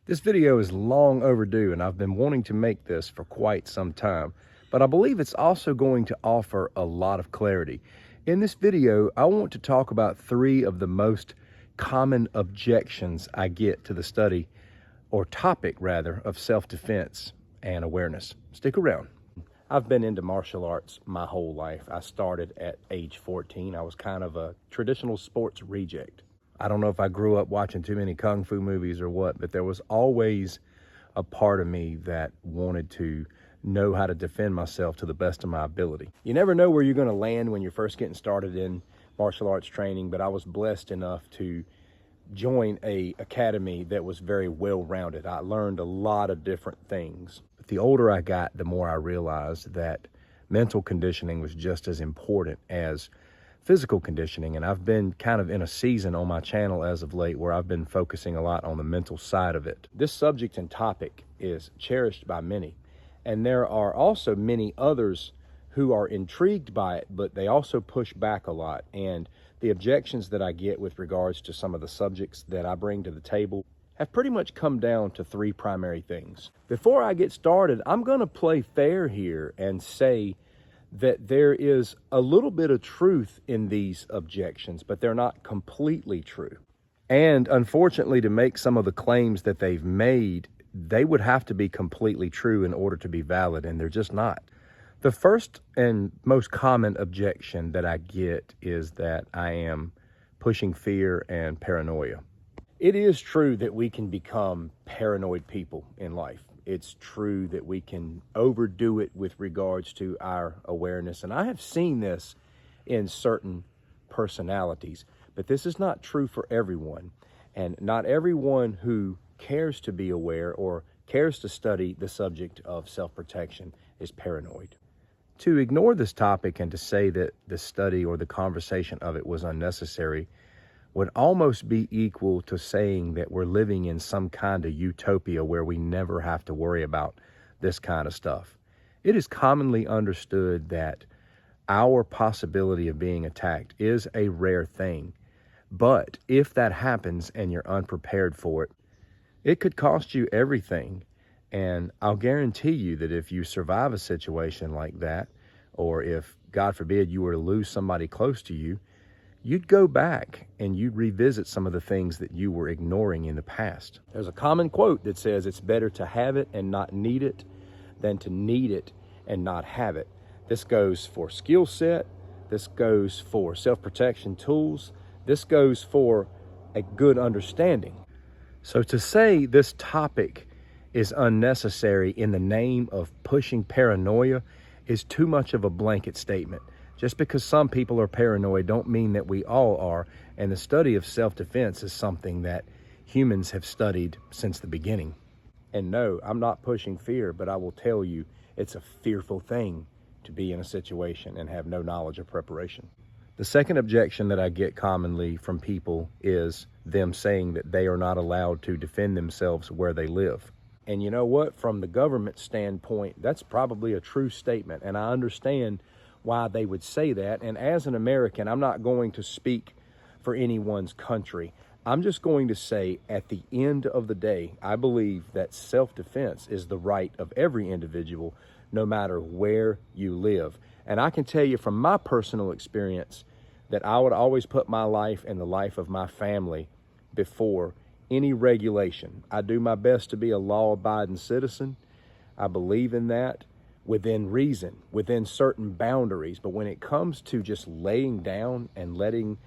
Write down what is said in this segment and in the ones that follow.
This video is long overdue and I've been wanting to make this for quite some time, but I believe it's also going to offer a lot of clarity. In this video, I want to talk about 3 of the most common objections I get to the study, or topic rather, of self-defense and awareness. Stick around. I've been into martial arts my whole life. I started at age 14. I was kind of a traditional sports reject. I don't know if I grew up watching too many kung fu movies or what, but there was always a part of me that wanted to know how to defend myself to the best of my ability. You never know where you're going to land when you're first getting started in martial arts training, but I was blessed enough to join a academy that was very well-rounded. I learned a lot of different things. But the older I got, the more I realized that mental conditioning was just as important as physical conditioning, and I've been kind of in a season on my channel as of late where I've been focusing a lot on the mental side of it. This subject and topic is cherished by many, and there are also many others who are intrigued by it, but they also push back a lot. And the objections that I get with regards to some of the subjects that I bring to the table have pretty much come down to 3 primary things. Before I get started, I'm going to play fair here and say that there is a little bit of truth in these objections, but they're not completely true. And unfortunately, to make some of the claims that they've made, they would have to be completely true in order to be valid, and they're just not. The first and most common objection that I get is that I am pushing fear and paranoia. It is true that we can become paranoid people in life. It's true that we can overdo it with regards to our awareness. And I have seen this in certain personalities, but this is not true for everyone. And not everyone who cares to be aware or cares to study the subject of self-protection is paranoid. To ignore this topic and to say that the study or the conversation of it was unnecessary would almost be equal to saying that we're living in some kind of utopia where we never have to worry about this kind of stuff. It is commonly understood that our possibility of being attacked is a rare thing. But if that happens and you're unprepared for it, it could cost you everything. And I'll guarantee you that if you survive a situation like that, or if, God forbid, you were to lose somebody close to you, you'd go back and you'd revisit some of the things that you were ignoring in the past. There's a common quote that says it's better to have it and not need it than to need it and not have it. This goes for skill set. This goes for self-protection tools. This goes for a good understanding. So to say this topic is unnecessary in the name of pushing paranoia is too much of a blanket statement. Just because some people are paranoid don't mean that we all are, and the study of self-defense is something that humans have studied since the beginning. And no, I'm not pushing fear, but I will tell you it's a fearful thing to be in a situation and have no knowledge or preparation. The second objection that I get commonly from people is them saying that they are not allowed to defend themselves where they live. And you know what? From the government standpoint, that's probably a true statement, and I understand why they would say that. And as an American, I'm not going to speak for anyone's country. I'm just going to say at the end of the day, I believe that self-defense is the right of every individual, no matter where you live. And I can tell you from my personal experience that I would always put my life and the life of my family before any regulation. I do my best to be a law-abiding citizen. I believe in that, within reason, within certain boundaries. But when it comes to just laying down and letting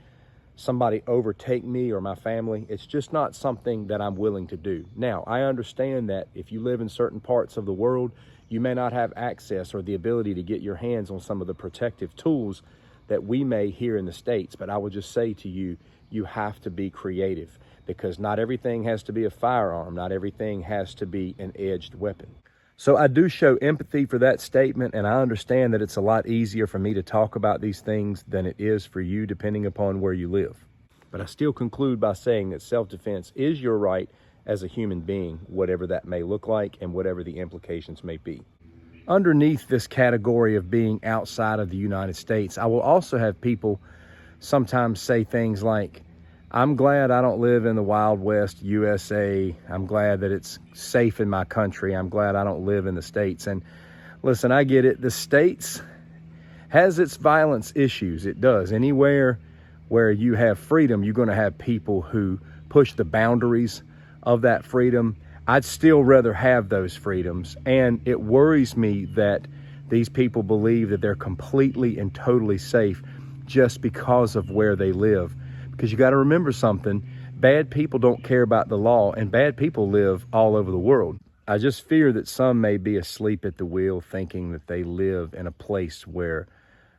somebody overtake me or my family, it's just not something that I'm willing to do. Now, I understand that if you live in certain parts of the world, you may not have access or the ability to get your hands on some of the protective tools that we may here in the States. But I would just say to you, you have to be creative, because not everything has to be a firearm. Not everything has to be an edged weapon. So I do show empathy for that statement, and I understand that it's a lot easier for me to talk about these things than it is for you, depending upon where you live. But I still conclude by saying that self-defense is your right as a human being, whatever that may look like and whatever the implications may be. Underneath this category of being outside of the United States, I will also have people sometimes say things like, I'm glad I don't live in the Wild West USA. I'm glad that it's safe in my country. I'm glad I don't live in the States. And listen, I get it. The States has its violence issues. It does. Anywhere where you have freedom, you're going to have people who push the boundaries of that freedom. I'd still rather have those freedoms. And it worries me that these people believe that they're completely and totally safe just because of where they live. Because you got to remember something, bad people don't care about the law, and bad people live all over the world. I just fear that some may be asleep at the wheel thinking that they live in a place where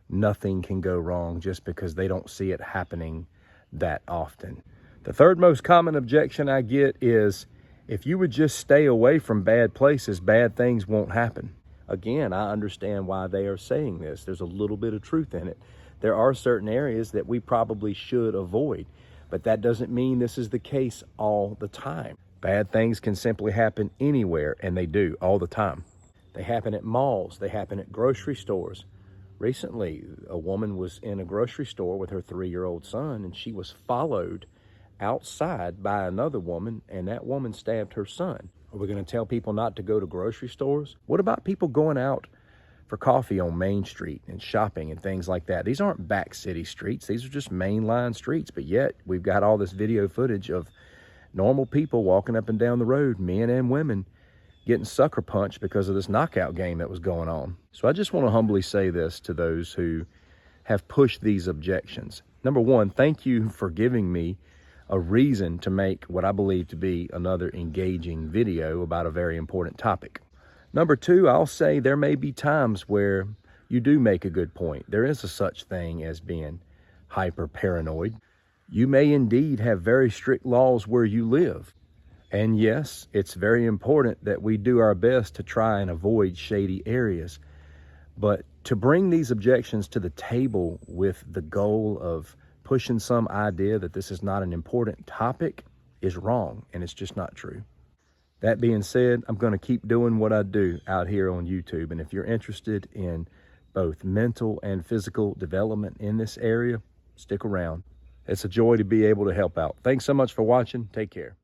nothing can go wrong just because they don't see it happening that often. The third most common objection I get is, if you would just stay away from bad places, bad things won't happen. Again, I understand why they are saying this. There's a little bit of truth in it. There are certain areas that we probably should avoid, but that doesn't mean this is the case all the time. Bad things can simply happen anywhere, and they do all the time. They happen at malls. They happen at grocery stores. Recently, a woman was in a grocery store with her 3-year-old son, and she was followed outside by another woman, and that woman stabbed her son. Are we going to tell people not to go to grocery stores? What about people going out for coffee on Main Street and shopping and things like that? These aren't back city streets. These are just mainline streets, but yet we've got all this video footage of normal people walking up and down the road, men and women, getting sucker punched because of this knockout game that was going on. So I just want to humbly say this to those who have pushed these objections. Number one, thank you for giving me a reason to make what I believe to be another engaging video about a very important topic. Number two, I'll say there may be times where you do make a good point. There is a such thing as being hyper paranoid. You may indeed have very strict laws where you live. And yes, it's very important that we do our best to try and avoid shady areas. But to bring these objections to the table with the goal of pushing some idea that this is not an important topic is wrong, and it's just not true. That being said, I'm going to keep doing what I do out here on YouTube. And if you're interested in both mental and physical development in this area, stick around. It's a joy to be able to help out. Thanks so much for watching. Take care.